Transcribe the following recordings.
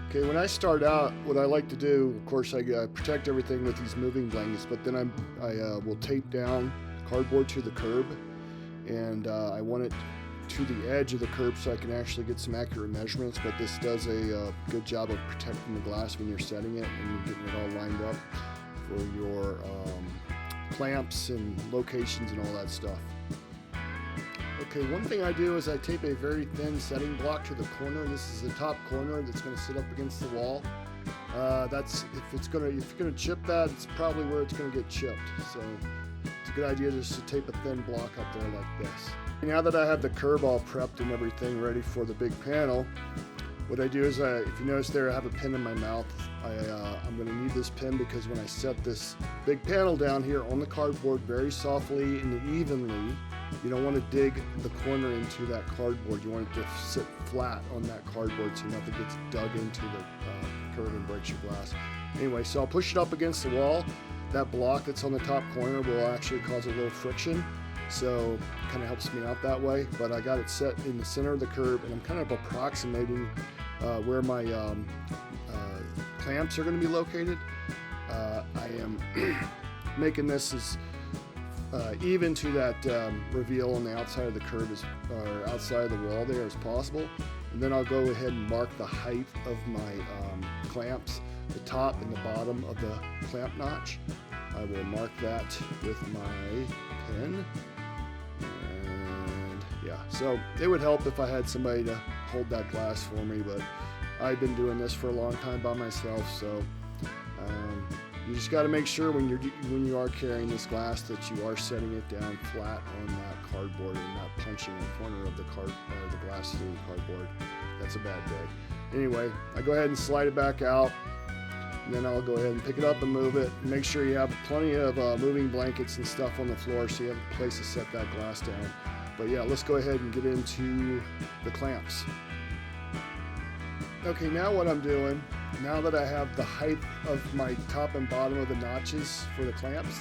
Okay, when I start out, what I like to do, of course, I protect everything with these moving blankets, but then I will tape down cardboard to the curb, and I want it to the edge of the curb so I can actually get some accurate measurements. But this does a good job of protecting the glass when you're setting it and you're getting it all lined up for your clamps and locations and all that stuff. Okay, one thing I do is I tape a very thin setting block to the corner. This is the top corner that's going to sit up against the wall. That's if you're going to chip that, it's probably where it's going to get chipped. So it's a good idea just to tape a thin block up there like this. Now that I have the curb all prepped and everything ready for the big panel, what I do is, if you notice there, I have a pin in my mouth. I'm going to need this pin because when I set this big panel down here on the cardboard very softly and evenly, you don't want to dig the corner into that cardboard. You want it to sit flat on that cardboard so nothing gets dug into the curb and breaks your glass. Anyway, so I'll push it up against the wall. That block that's on the top corner will actually cause a little friction, so it kind of helps me out that way. But I got it set in the center of the curb, and I'm kind of approximating where my clamps are going to be located. I am making this as even to that reveal on the outside of the curb or outside of the wall there as possible. And then I'll go ahead and mark the height of my clamps, the top and the bottom of the clamp notch. I will mark that with my pen. And yeah, so it would help if I had somebody to hold that glass for me, but I've been doing this for a long time by myself, so you just got to make sure when you are carrying this glass that you are setting it down flat on that cardboard and not punching the corner of the glass through the cardboard. That's a bad day. Anyway, I go ahead and slide it back out, and then I'll go ahead and pick it up and move it. Make sure you have plenty of moving blankets and stuff on the floor so you have a place to set that glass down. But yeah, let's go ahead and get into the clamps. Okay, now what I'm doing, now that I have the height of my top and bottom of the notches for the clamps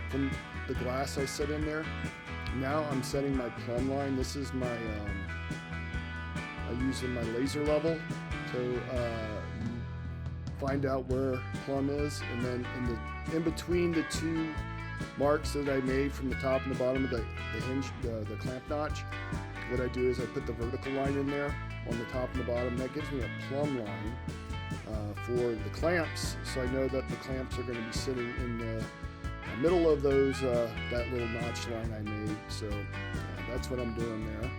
from the glass I set in there, now I'm setting my plumb line. This is my, I'm using my laser level to find out where plumb is, and then in between the two marks that I made from the top and the bottom of the hinge, the clamp notch, what I do is I put the vertical line in there on the top and the bottom. That gives me a plumb line for the clamps, so I know that the clamps are going to be sitting in the middle of those that little notch line I made. So that's what I'm doing there.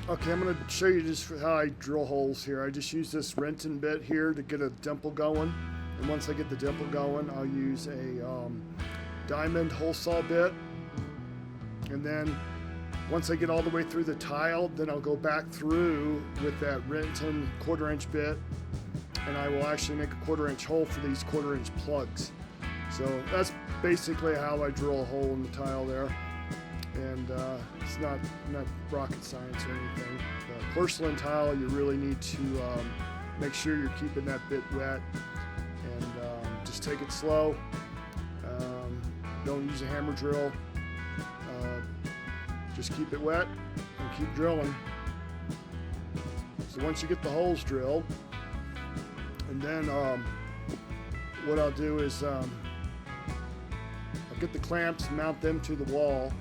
Okay, I'm going to show you just how I drill holes here. I just use this Renton bit here to get a dimple going, and once I get the dimple going, I'll use a diamond hole saw bit, and then once I get all the way through the tile, then I'll go back through with that Renton 1/4 inch bit, and I will actually make a 1/4 inch hole for these 1/4 inch plugs. So that's basically how I drill a hole in the tile there, and it's not rocket science or anything. The porcelain tile, you really need to make sure you're keeping that bit wet, and just take it slow. Don't use a hammer drill. Just keep it wet and keep drilling. So once you get the holes drilled, and then what I'll do is I'll get the clamps and mount them to the wall.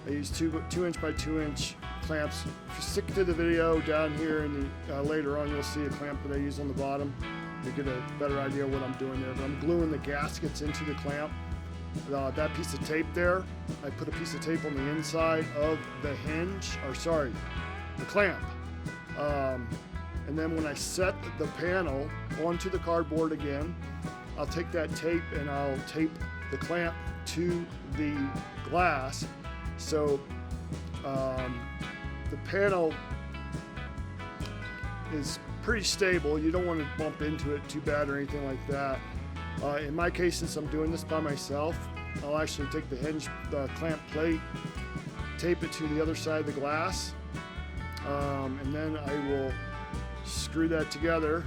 I use 2 inch by 2 inch clamps. If you stick to the video down here, and later on you'll see a clamp that I use on the bottom to get a better idea of what I'm doing there. But I'm gluing the gaskets into the clamp. That piece of tape there, I put a piece of tape on the inside of the hinge, the clamp. And then when I set the panel onto the cardboard again, I'll take that tape and I'll tape the clamp to the glass. So the panel is pretty stable. You don't want to bump into it too bad or anything like that. In my case, since I'm doing this by myself, I'll actually take the hinge clamp plate, tape it to the other side of the glass, and then I will screw that together.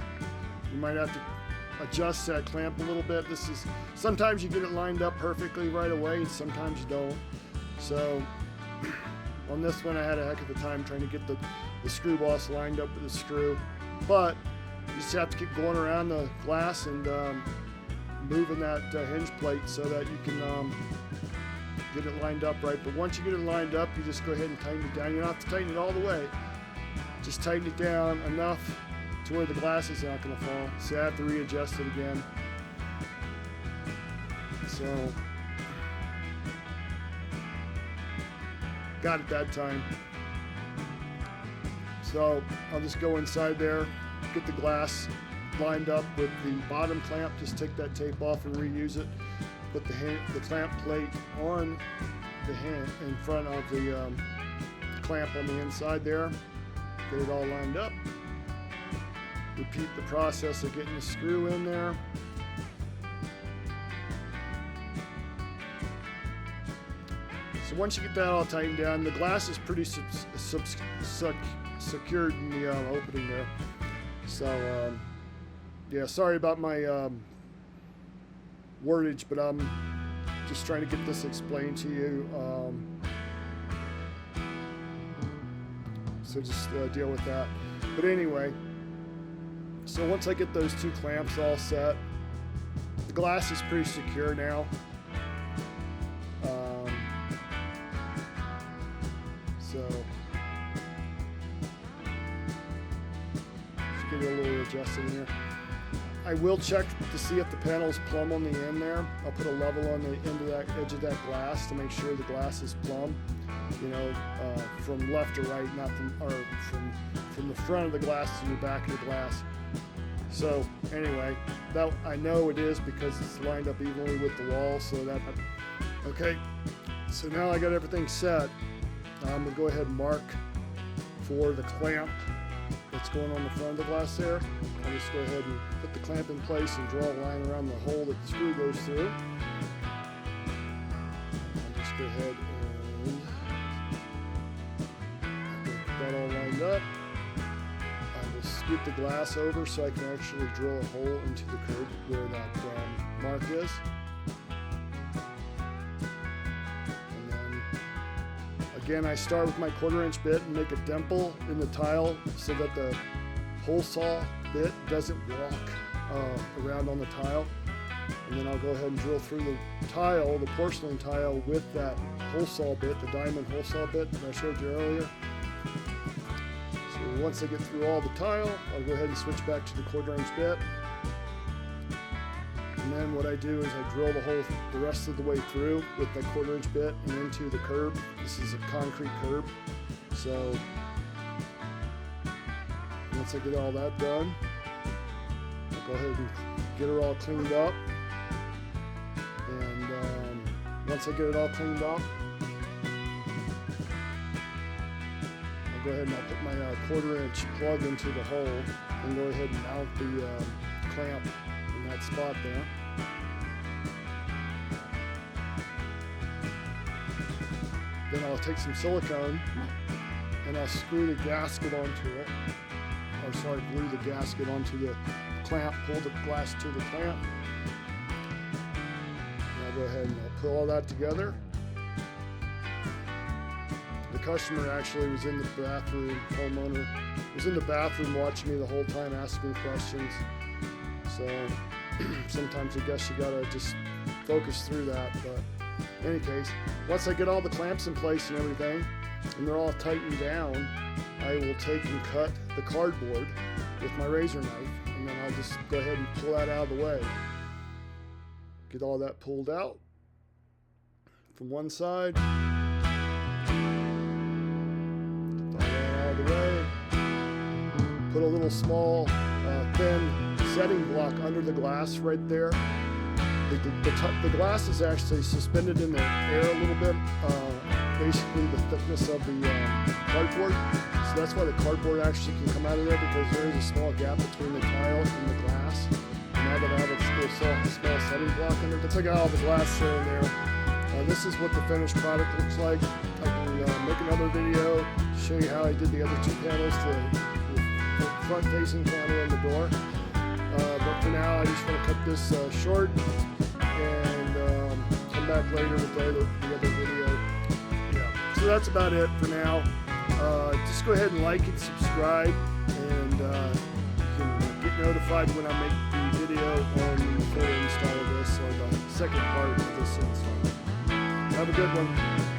You might have to adjust that clamp a little bit. Sometimes you get it lined up perfectly right away, and sometimes you don't. So on this one, I had a heck of a time trying to get the screw boss lined up with the screw, but You just have to keep going around the glass and moving that hinge plate so that you can get it lined up right. But once you get it lined up, you just go ahead and tighten it down. You don't have to tighten it all the way. Just tighten it down enough to where the glass is not going to fall. So I have to readjust it again. So got it that time. So I'll just go inside there, get the glass lined up with the bottom clamp. Just take that tape off and reuse it. Put the clamp plate on the hand in front of the clamp on the inside there. Get it all lined up. Repeat the process of getting the screw in there. So once you get that all tightened down, the glass is pretty secured in the opening there. So yeah, sorry about my wordage, but I'm just trying to get this explained to you. So just deal with that. But anyway, so once I get those two clamps all set, the glass is pretty secure now. So just get it a little adjusted in here. I will check to see if the panel's plumb on the end there. I'll put a level on the end of that edge of that glass to make sure the glass is plumb. You know, from left to right, not from the front of the glass to the back of the glass. So anyway, that I know it is because it's lined up evenly with the wall. So that okay. So now I got everything set. I'm gonna go ahead and mark for the clamp that's going on the front of the glass there. I'll just go ahead and put the clamp in place and draw a line around the hole that the screw goes through. I'll just go ahead and get that all lined up. I will scoot the glass over so I can actually drill a hole into the curb where that mark is. And then again, I start with my 1/4" bit and make a dimple in the tile so that the hole saw bit doesn't walk around on the tile. And then I'll go ahead and drill through the tile, the porcelain tile, with that hole saw bit, the diamond hole saw bit that I showed you earlier. So once I get through all the tile, I'll go ahead and switch back to the 1/4" bit. And then what I do is I drill the hole the rest of the way through with that 1/4" bit and into the curb. This is a concrete curb. So once I get all that done, I'll go ahead and get her all cleaned up. And once I get it all cleaned up, I'll go ahead and I'll put my 1/4" plug into the hole and go ahead and mount the clamp in that spot there. Then I'll take some silicone and I'll screw the gasket onto it. Or sorry, glue the gasket onto the clamp, pull the glass to the clamp. And I'll go ahead and I'll put all that together. The customer actually was in the bathroom, homeowner was in the bathroom watching me the whole time, asking questions. So sometimes I guess you gotta just focus through that. But in any case, once I get all the clamps in place and everything, and they're all tightened down, I will take and cut the cardboard with my razor knife, and then I'll just go ahead and pull that out of the way. Get all that pulled out from one side. Get all that out of the way. Put a little small, thin setting block under the glass right there. The glass is actually suspended in the air a little bit, basically the thickness of the cardboard. So that's why the cardboard actually can come out of there, because there is a small gap between the tile and the glass. And now that I have a small setting block under it, once I got all the glass there and there, this is what the finished product looks like. I can make another video, show you how I did the other two panels, the front-facing panel and the door. But for now, I just want to cut this short and come back later with the other video. Yeah. So that's about it for now. Just go ahead and like it, subscribe, and you can get notified when I make the video on the full install of this, or the second part of this install. Have a good one.